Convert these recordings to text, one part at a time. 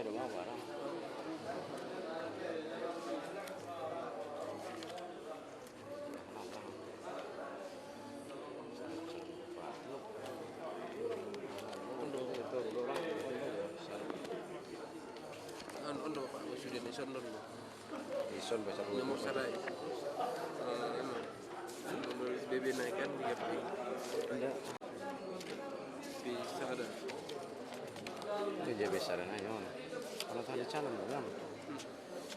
Ay, rumah barang. Ondo Pak, sudah ison dulu. Ison besar Nomor sarai. Nomor BB naikkan 3 kali. enggak. Bisa ada. Itu dia besar aja on. Kalau tadi calon bilang.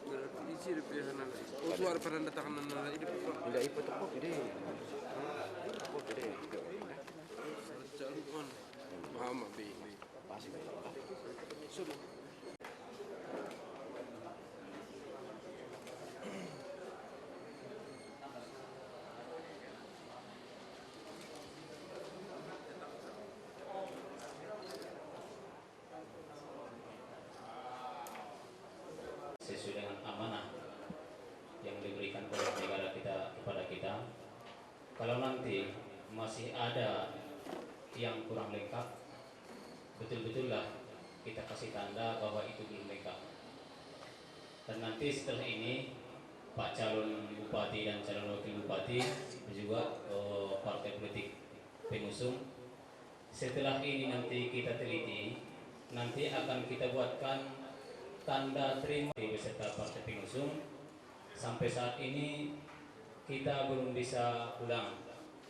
Berarti isi rupiah nanti. Oh, suara pada datang nanti ini Pak. Enggak ikut kok ide. Kok ide. Calon on. Paham abi. Pasti. Sudah. Sesuai dengan amanah yang diberikan oleh negara kita kepada kita. Kalau nanti masih ada yang kurang lengkap, betul-betullah kita kasih tanda bahwa itu belum lengkap. Dan nanti setelah ini Pak calon bupati dan calon wakil bupati juga partai politik pengusung, setelah ini nanti kita teliti, nanti akan kita buatkan tanda terima beserta partai pengusung. Sampai saat ini kita belum bisa pulang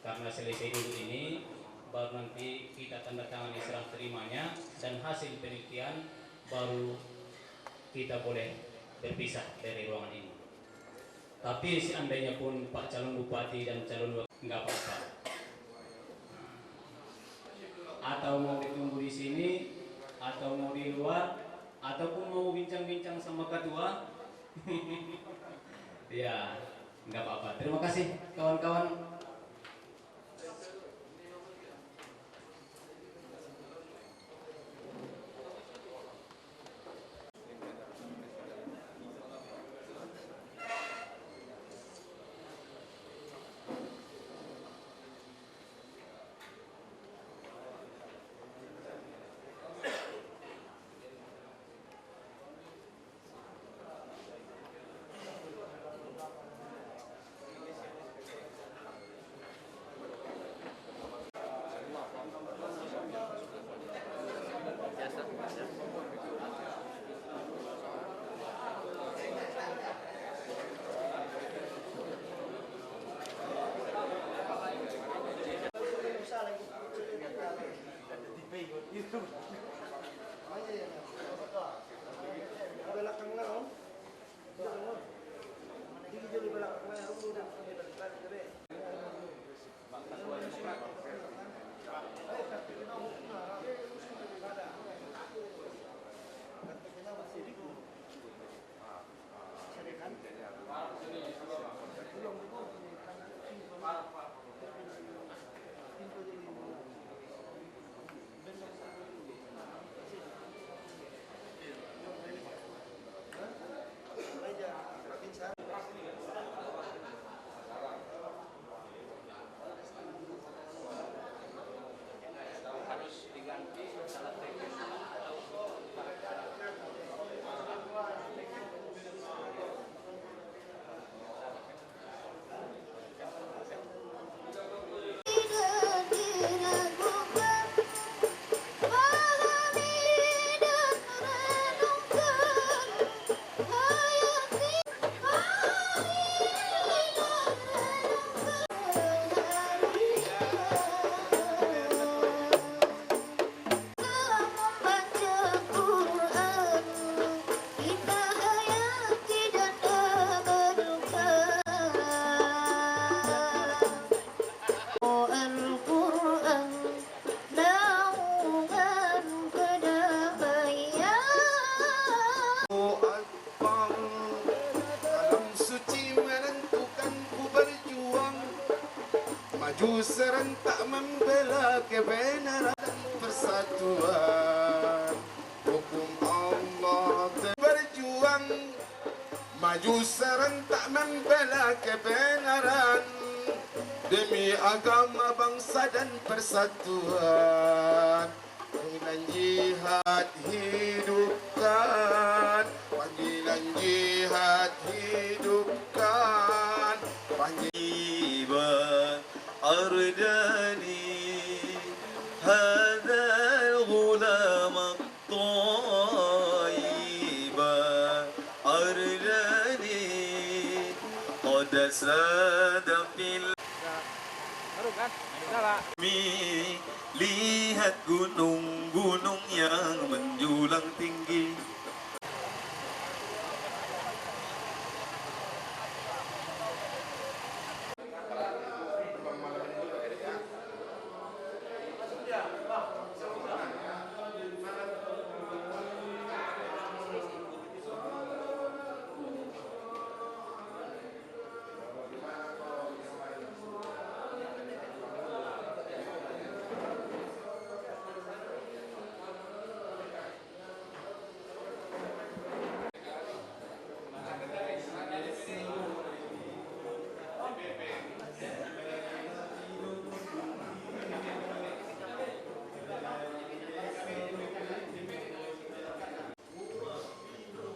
karena selesai dulu ini, baru nanti kita tanda tangani serah terimanya dan hasil penelitian baru kita boleh berpisah dari ruangan ini. Tapi seandainya pun Pak calon bupati dan calon wakil nggak apa-apa, atau mau ditunggu di sini atau mau di luar ataupun mau bincang-bincang sama ketua, ya nggak apa-apa. Terima kasih kawan-kawan. Maju serentak membela kebenaran dan persatuan. Hukum Allah berjuang, maju serentak membela kebenaran demi agama, bangsa dan persatuan. Dengan jihad hidupkan jasad fil lihat gunung-gunung yang menjulang tinggi.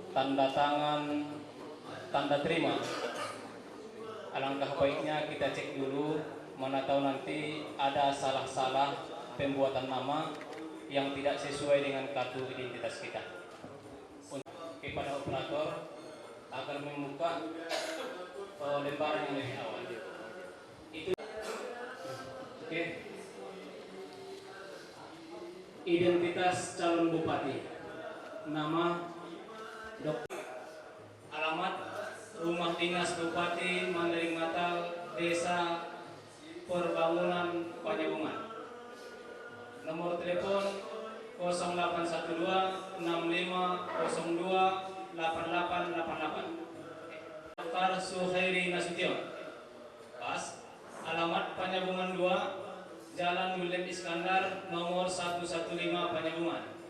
Tanda tangan, tanda terima. Alangkah baiknya kita cek dulu, mana tahu nanti ada salah-salah pembuatan nama yang tidak sesuai dengan kartu identitas kita. Kepada operator agar membuka lembaran yang lebih awal. Itu oke. Identitas calon bupati. Nama, alamat, rumah dinas Bupati Mandailing Natal, Desa Perbangunan Panyabungan. Nomor telepon 0812 6502 8888. Dr. Suhairi Nasution. Pas. Alamat Panyabungan 2, Jalan William Iskandar, nomor 115 Panyabungan.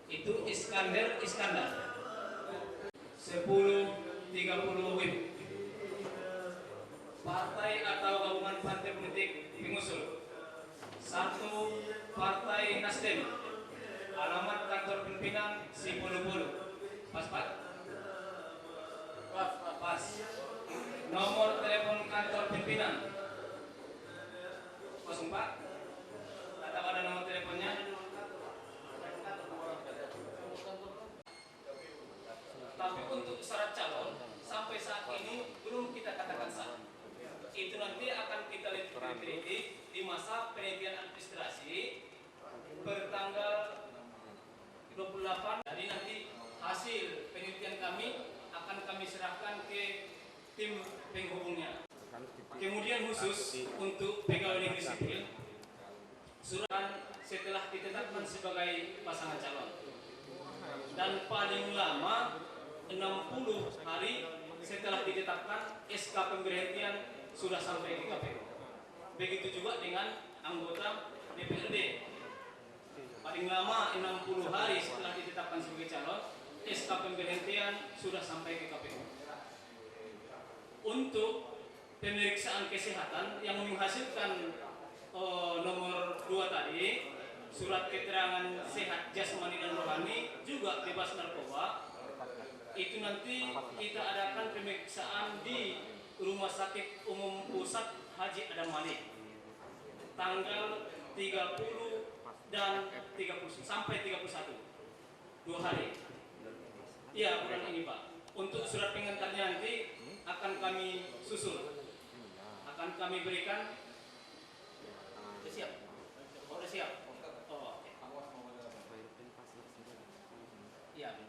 Itu Iskandar 1030 WIB. Partai atau gabungan partai politik pengusul. 1. Partai Nasdem. Alamat kantor pimpinan Sipulu-Pulu. Pas. Nomor telepon kantor pimpinan 04. Atau ada nomor teleponnya? Tapi untuk syarat calon sampai saat ini belum kita katakan sah. Itu nanti akan kita teliti di masa penelitian administrasi bertanggal 28. Jadi nanti hasil penelitian kami akan kami serahkan ke tim penghubungnya. Kemudian khusus untuk pegawai negeri sipil, surat setelah ditetapkan sebagai pasangan calon. Dan paling lama 60 hari setelah ditetapkan SK pemberhentian sudah sampai ke KPU. Begitu juga dengan anggota DPRD. Paling lama 60 hari setelah ditetapkan sebagai calon, SK pemberhentian sudah sampai ke KPU. Untuk pemeriksaan kesehatan yang menghasilkan nomor 2 tadi, surat keterangan sehat jasmani dan rohani juga bebas narkoba, itu nanti kita adakan pemeriksaan di Rumah Sakit Umum Pusat Haji Adam Malik tanggal 30 dan 30 sampai 31, 2 hari. Iya, bulan ini Pak. Untuk surat pengantarnya nanti akan kami susul, akan kami berikan. Sudah siap? Sudah siap? Oh, oke. Iya.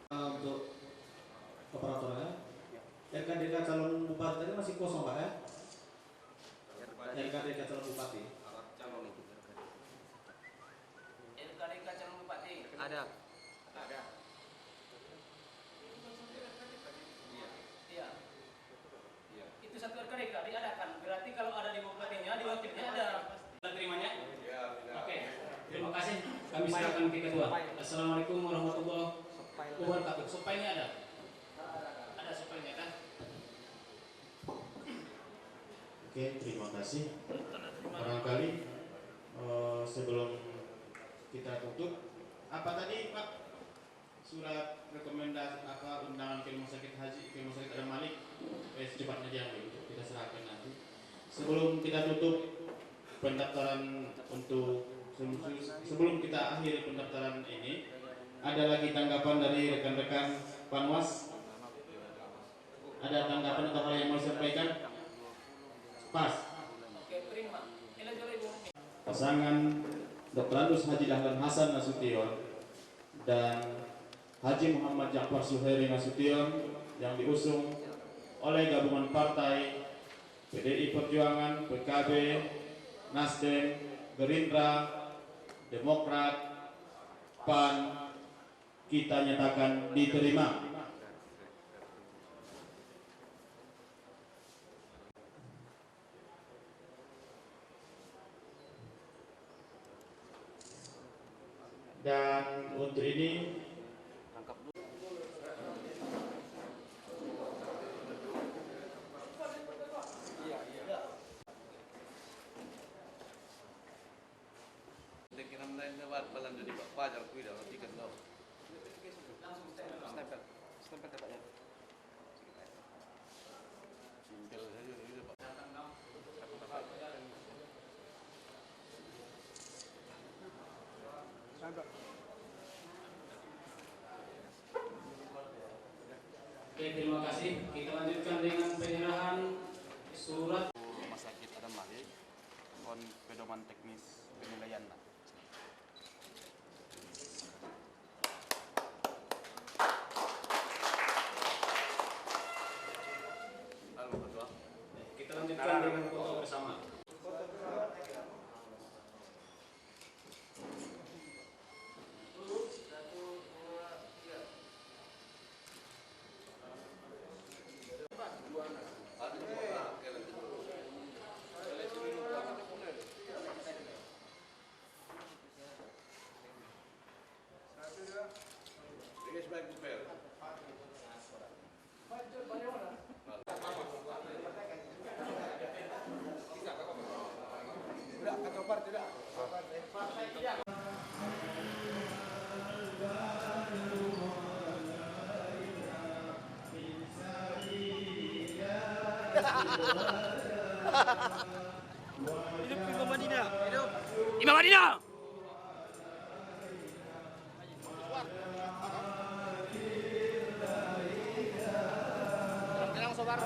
Untuk operatornya, RKDK calon bupati tadi masih kosong Pak ya? RKDK calon bupati. RKDK calon bupati ada. Iya. Itu satu RKDK diadakan. Berarti kalau ada di bupatinya, di wakilnya ada. Kita terimanya? Oke. Terima kasih. Kami silakan ke ketua. Assalamualaikum warahmatullahi wabarakatuh. Supaya ada. Ada supaya kan? Oke, terima kasih. Barangkali sebelum kita tutup, apa tadi Pak? Surat rekomendasi apa undangan ke rumah sakit haji, ke rumah sakit Adam Malik, secepatnya aja kita serahkan nanti. Sebelum kita tutup pendaftaran untuk sebelum kita akhiri pendaftaran ini, ada lagi tanggapan dari rekan-rekan Panwas, ada tanggapan atau hal yang mau disampaikan? Pas. Pasangan Dr. Andus Haji Dahlan Hasan Nasution dan Haji Muhammad Ja'far Suhairi Nasution yang diusung oleh gabungan partai PDI Perjuangan, PKB, Nasdem, Gerindra, Demokrat, PAN, kita nyatakan diterima. Dan untuk ini Oke, terima kasih. Kita lanjutkan dengan penyerahan surat Rumah Sakit Adam Malik kon pedoman teknis penilaian. kita lanjutkan dengan foto bersama. Hidup Imam Madinah. Hidup. Imam Madinah. Kenang sobar.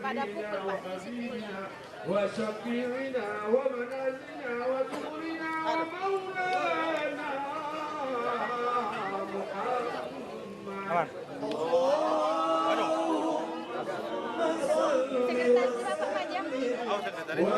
pada pukul Pak disiplinnya. وشفيعنا ومنازلنا وزورنا ومولانا محمد. Sekretaris Bapak Majam. Oh, sekretaris.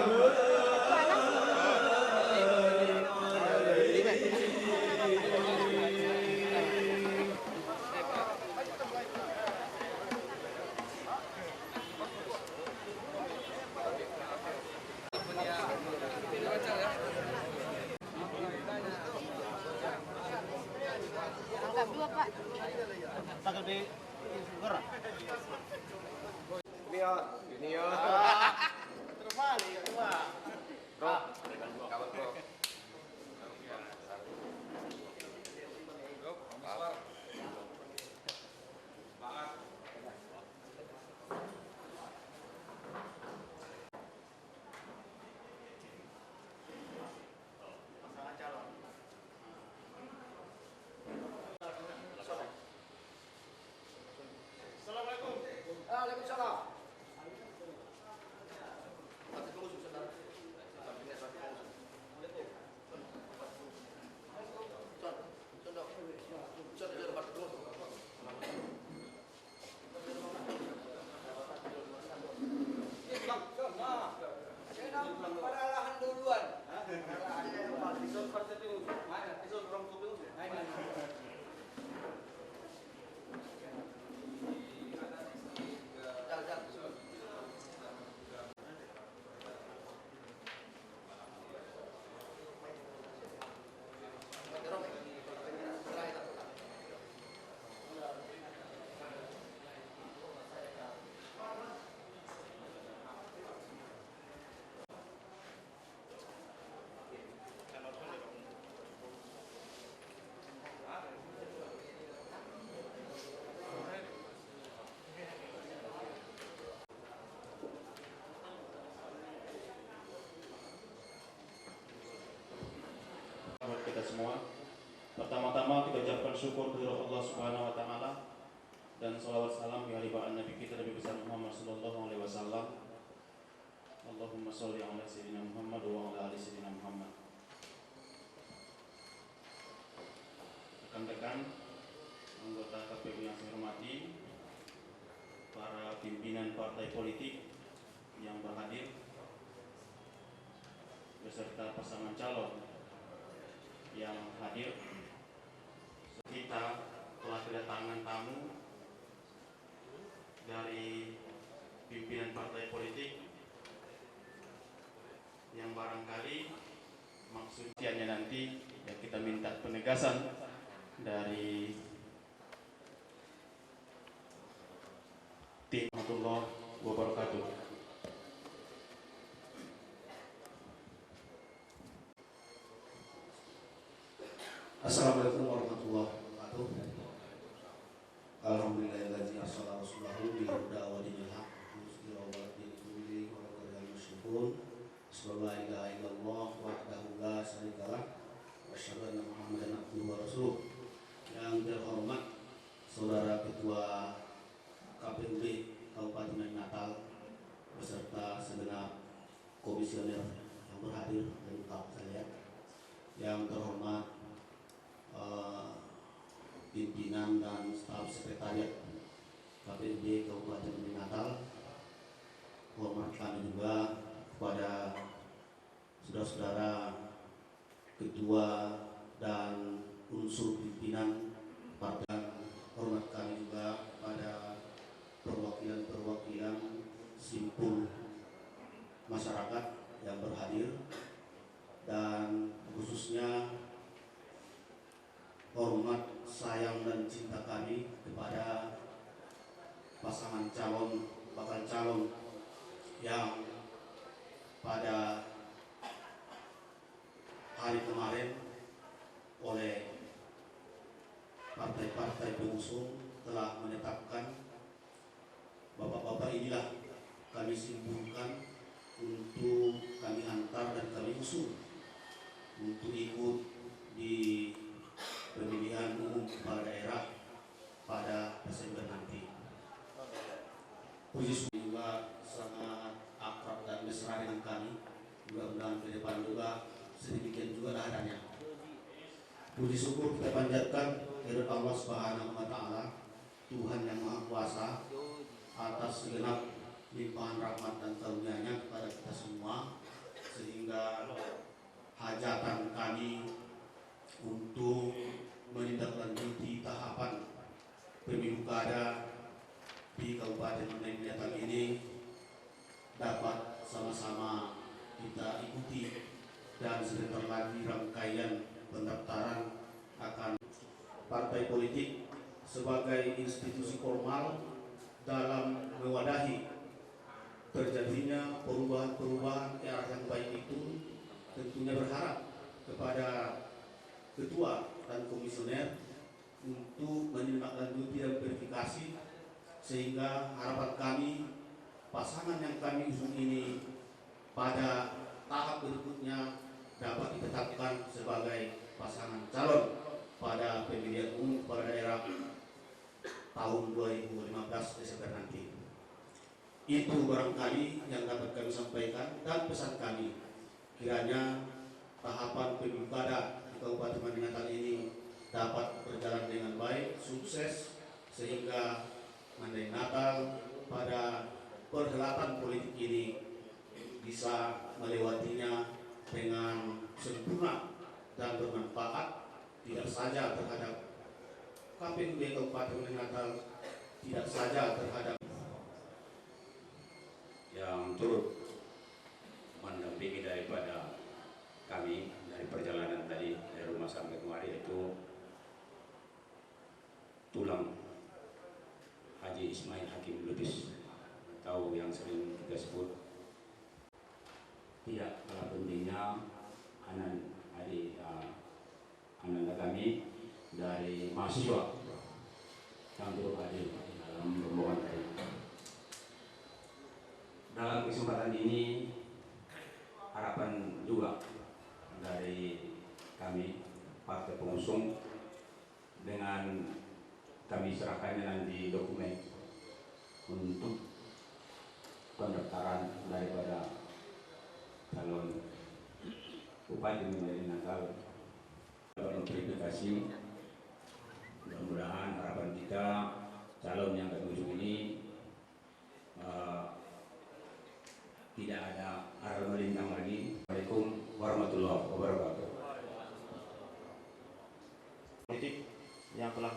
Anggap dua Pak. Pakai di Instagram. Junior. Terbalik semua. Bro. semua. Pertama-tama kita ucapkan syukur kepada Allah Subhanahu wa taala dan salawat salam ya limpaan Nabi kita Nabi besar Muhammad sallallahu alaihi wasallam. Allahumma sholli ala sayyidina Muhammad wa ala ali sayyidina Muhammad. Rekan-rekan anggota KPU yang saya hormati, para pimpinan partai politik yang berhadir beserta pasangan calon yang hadir, kita telah kedatangan tamu dari pimpinan partai politik yang barangkali maksudnya nanti ya kita minta penegasan dari tim warahmatullahi wabarakatuh. Assalamualaikum warahmatullahi wabarakatuh. Alhamdulillahilladzi arsala rasulahu bil huda wa dinil haq yuzhirahu 'alad dini kullihi wa law karihal musyrikun. Asyhadu an la ilaha illallah wahdahu la syarika lah wa asyhadu anna Muhammadan abduhu wa rasuluh. Yang terhormat Saudara Ketua KPUD Kabupaten Natal beserta segenap komisioner yang berhadir lengkap saya. Yang terhormat pimpinan dan staf sekretariat KPUD Kabupaten Natal, hormat kami juga kepada saudara-saudara ketua dan unsur pimpinan partai, hormat kami juga pada perwakilan-perwakilan simpul masyarakat yang berhadir, dan khususnya hormat, sayang dan cinta kami kepada pasangan bakal calon yang pada hari kemarin oleh partai-partai pengusung telah menetapkan. Bapak-bapak inilah kami simpulkan untuk kami antar dan kami usung untuk ikut di pemilihan umum kepala daerah pada Desember nanti. Puji syukur juga sangat akrab dan mesra dengan kami. Mudah-mudahan ke depan juga sedemikian juga adanya. Puji syukur kita panjatkan kepada Allah Subhanahu wa taala, Tuhan yang Maha Kuasa, atas segenap limpahan rahmat dan karunia-Nya kepada kita semua, sehingga hajatan kami untuk menindaklanjuti tahapan pemilu kada di Kabupaten Natal ini dapat sama-sama kita ikuti, dan sebentar lagi rangkaian pendaftaran akan partai politik sebagai institusi formal dalam mewadahi terjadinya perubahan-perubahan ke arah yang baik itu. Tentunya berharap kepada ketua dan komisioner untuk menindaklanjuti dan verifikasi, sehingga harapan kami pasangan yang kami usung ini pada tahap berikutnya dapat ditetapkan sebagai pasangan calon pada pemilihan umum kepala daerah tahun 2015 Desember nanti. Itu barangkali yang dapat kami sampaikan, dan pesan kami kiranya tahapan pemilu kada di Kabupaten Natal ini dapat berjalan dengan baik, sukses, sehingga Mandai Natal pada perhelatan politik ini bisa melewatinya dengan sempurna dan bermanfaat, tidak saja terhadap KPUD Kabupaten Natal, tidak saja terhadap yang turut mendampingi daripada kami dari perjalanan tadi dari rumah sampai kemari, itu tulang Haji Ismail Hakim Lubis atau yang sering kita sebut tidak kalah pentingnya ananda kami dari mahasiswa yang turut hadir dalam rombongan tadi. Dalam kesempatan ini harapan juga dari kami partai pengusung dengan kami serahkannya nanti dokumen untuk pendaftaran daripada calon bupati menjadi Natal. Verifikasi, mudah-mudahan harapan kita calon yang ketusuk ini tidak ada arah melintang lagi. Assalamualaikum warahmatullahi wabarakatuh. Politik yang telah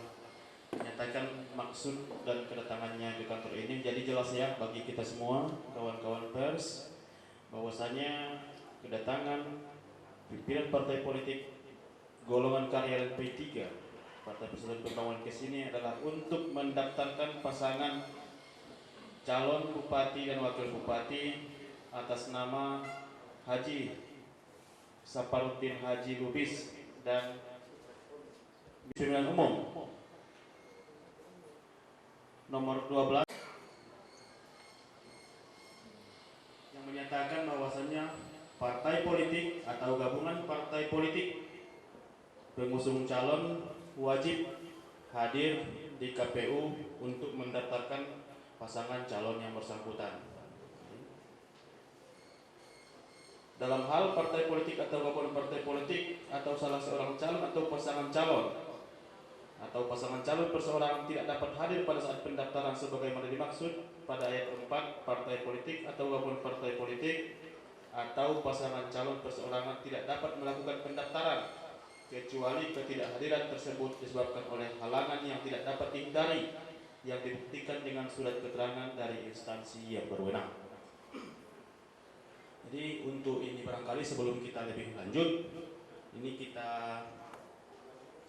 menyatakan maksud dan kedatangannya di kantor ini menjadi jelas ya bagi kita semua kawan-kawan pers bahwasanya kedatangan pimpinan partai politik golongan karya P3 Partai Persatuan Pembangunan ke sini adalah untuk mendaftarkan pasangan calon bupati dan wakil bupati atas nama Haji Saparuddin Haji Lubis dan pemilihan umum nomor 12 yang menyatakan bahwasannya partai politik atau gabungan partai politik pengusung calon wajib hadir di KPU untuk mendaftarkan pasangan calon yang bersangkutan. Dalam hal partai politik atau gabungan partai politik atau salah seorang calon atau pasangan calon perseorangan tidak dapat hadir pada saat pendaftaran sebagaimana dimaksud pada ayat 4, partai politik atau gabungan partai politik atau pasangan calon perseorangan tidak dapat melakukan pendaftaran kecuali ketidakhadiran tersebut disebabkan oleh halangan yang tidak dapat dihindari yang dibuktikan dengan surat keterangan dari instansi yang berwenang. Jadi untuk ini barangkali sebelum kita lebih lanjut, ini kita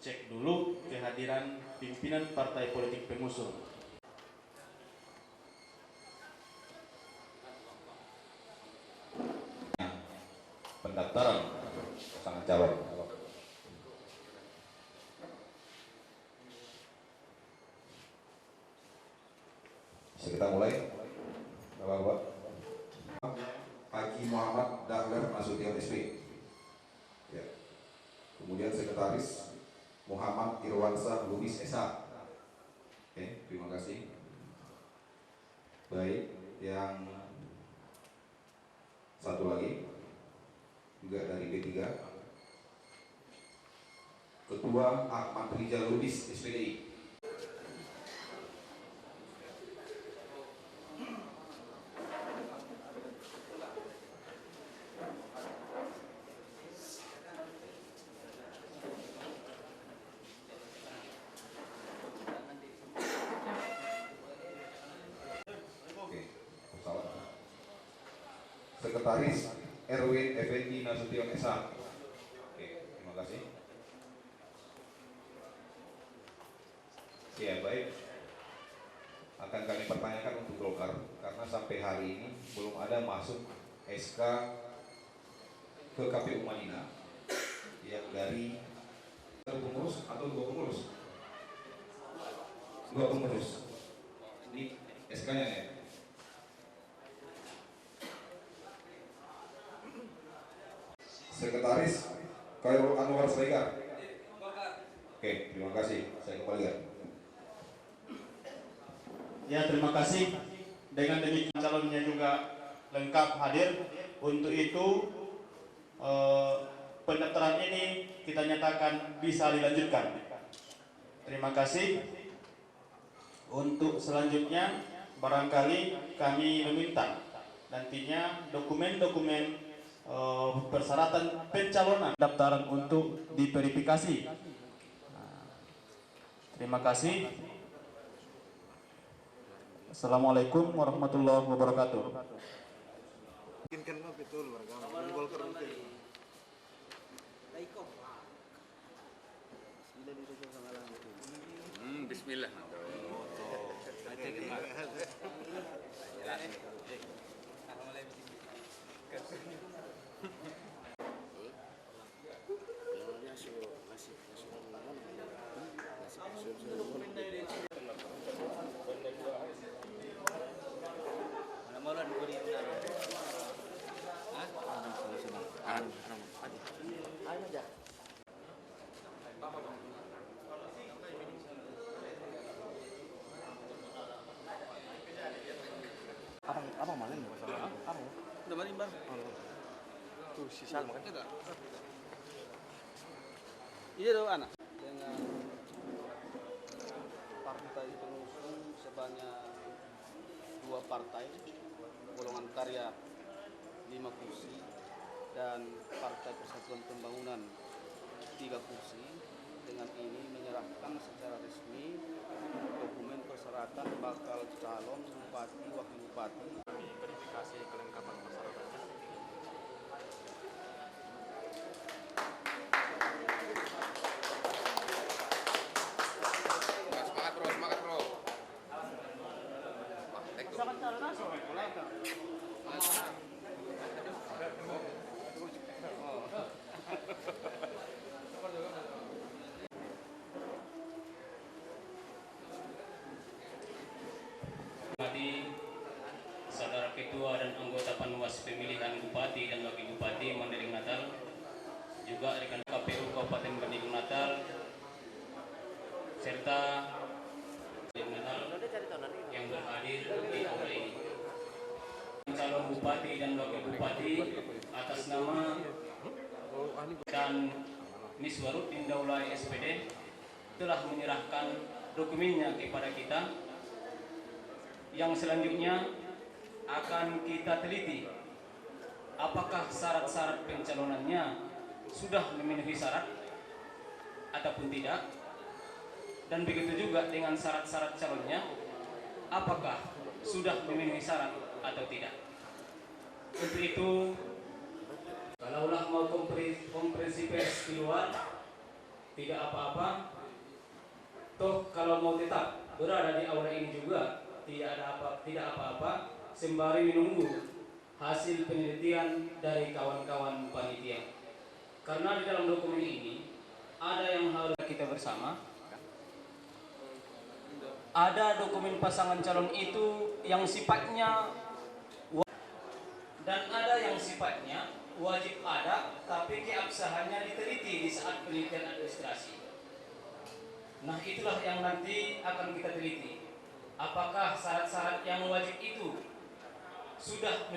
cek dulu kehadiran pimpinan partai politik pengusung. Pendaftaran pasangan calon. Bisa kita mulai, Bapak-Bapak. Haji Muhammad Dahler Nasution SP. Ya. Kemudian sekretaris Muhammad Irwansyah Lubis SA. Oke, terima kasih. Baik, yang satu lagi juga dari B3. Ketua Ahmad Rijal Lubis SPDI. Sekretaris Erwin Effendi Nasution SA. Oke, terima kasih. Ya baik, akan kami pertanyakan untuk Golkar karena sampai hari ini belum ada masuk SK ke KPU Madinah yang dari pengurus atau dua pengurus. Dua pengurus. Ini SK-nya ya. Sekretaris Khairul Anwar Siregar. Oke, terima kasih. Saya kembalikan. Ya, terima kasih. Dengan demikian calonnya juga lengkap hadir. Untuk itu pendaftaran ini kita nyatakan bisa dilanjutkan. Terima kasih. Untuk selanjutnya barangkali kami meminta nantinya dokumen-dokumen persyaratan pencalonan pendaftaran untuk diverifikasi. Terima kasih. Assalamualaikum warahmatullahi wabarakatuh. Bismillah. Abang mana nih? Abang. Udah maling bar. Tuh si Salma kan. Iya dong anak. Dengan partai pengusung sebanyak 2 partai, golongan karya 5 kursi dan Partai Persatuan Pembangunan 3 kursi. Dengan ini menyerahkan secara resmi dokumen persyaratan bakal calon bupati, wakil bupati. Verifikasi kelengkapan persyaratannya. Semangat bro, semangat bro. Saudara Ketua dan anggota Panwas pemilihan Bupati dan Wakil Bupati Mandailing Natal, juga rekan KPU Kabupaten Mandailing Natal, serta Natal yang berhadir di aula ini. Calon Bupati dan Wakil Bupati atas nama dan Miswaruddin Daulay SPD telah menyerahkan dokumennya kepada kita, yang selanjutnya akan kita teliti apakah syarat-syarat pencalonannya sudah memenuhi syarat ataupun tidak, dan begitu juga dengan syarat-syarat calonnya apakah sudah memenuhi syarat atau tidak. Untuk itu, kalaulah mau konferensi pers di luar tidak apa-apa, toh kalau mau tetap berada di aula ini juga tidak apa-apa, sembari menunggu hasil penelitian dari kawan-kawan panitia. Karena di dalam dokumen ini ada yang harus kita bersama. Ada dokumen pasangan calon itu yang sifatnya dan ada yang sifatnya wajib ada, tapi keabsahannya diteliti di saat penelitian administrasi. Nah, itulah yang nanti akan kita teliti. Apakah syarat-syarat yang wajib itu sudah